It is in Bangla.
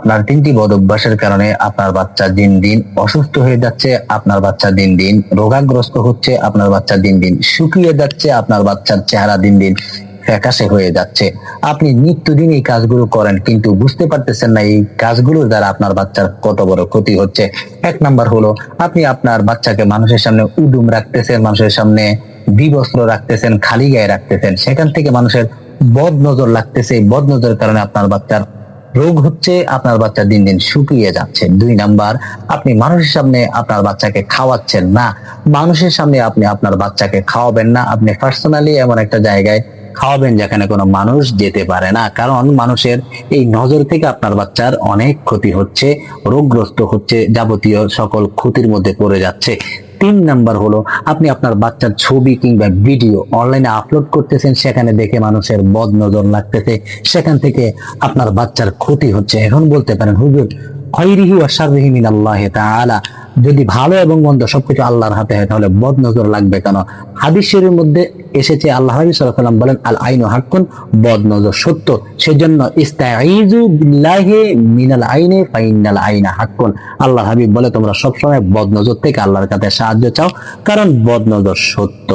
আপনার 3টি বদ অভ্যাসের কারণে আপনার বাচ্চা দিন দিন অসুস্থ হয়ে যাচ্ছে, আপনার বাচ্চা দিন দিন রোগাগ্রস্ত হচ্ছে, আপনার বাচ্চা দিন দিন শুকিয়ে যাচ্ছে, আপনার বাচ্চার চেহারা দিন দিন ফ্যাকাশে হয়ে যাচ্ছে। আপনি নিত্যদিন এই কাজগুলো করেন কিন্তু বুঝতে পারতেছেন না এই কাজগুলোর দ্বারা আপনার বাচ্চার কত বড় ক্ষতি হচ্ছে। 1 নাম্বার হলো আপনি আপনার বাচ্চাকে মানুষের সামনে উদুম রাখতেছেন, মানুষের সামনে বিবস্ত্র রাখতেছেন, খালি গায়ে রাখতেছেন, সেখান থেকে মানুষের বদ নজর লাগতেছে। এই বদ নজরের কারণে আপনার বাচ্চার রোগ হচ্ছে, আপনার বাচ্চা দিন দিন শুকিয়ে যাচ্ছে। 2 নাম্বার, আপনি মানুষের সামনে আপনার বাচ্চাকে খাওয়াচ্ছেন না, মানুষের সামনে আপনি আপনার বাচ্চাকে খাওয়াবেন না, আপনি পার্সোনালি এমন একটা জায়গায় খাওয়াবেন যেখানে কোনো মানুষ যেতে পারে না, কারণ মানুষের এই নজর থেকে আপনার বাচ্চার অনেক ক্ষতি হচ্ছে, রোগগ্রস্ত হচ্ছে, যাবতীয় সকল ক্ষতির মধ্যে পড়ে যাচ্ছে। 3 নাম্বার হলো আপনি আপনার বাচ্চার ছবি কিংবা ভিডিও অনলাইনে আপলোড করতেছেন, সেখানে দেখে মানুষের বদ নজর লাগতেছে, সেখান থেকে আপনার বাচ্চার ক্ষতি হচ্ছে। এখন বলতে পারেন হুজুর, খায়রিহি ওয়া শাররিহি মিনাল্লাহি তাআলা, যদি ভালো এবং মন্দ সবকিছু আল্লাহর হাতে হয় তাহলে বদ নজর লাগবে কেন? হাদিস শরীফের মধ্যে এসেছে আল্লাহ নবী সাল্লাল্লাহু আলাইহি ওয়াসাল্লাম বলেন আল আইনু হাক্কুন, বদ নজর সত্য, সেজন্য ইস্তাঈযু বিল্লাহি মিনাল আইনি ফাইনাল আইনা হাক্কুন। আল্লাহ হাবিব বলে তোমরা সবসময় বদ নজর থেকে আল্লাহর কাছে সাহায্য চাও, কারণ বদ নজর সত্য।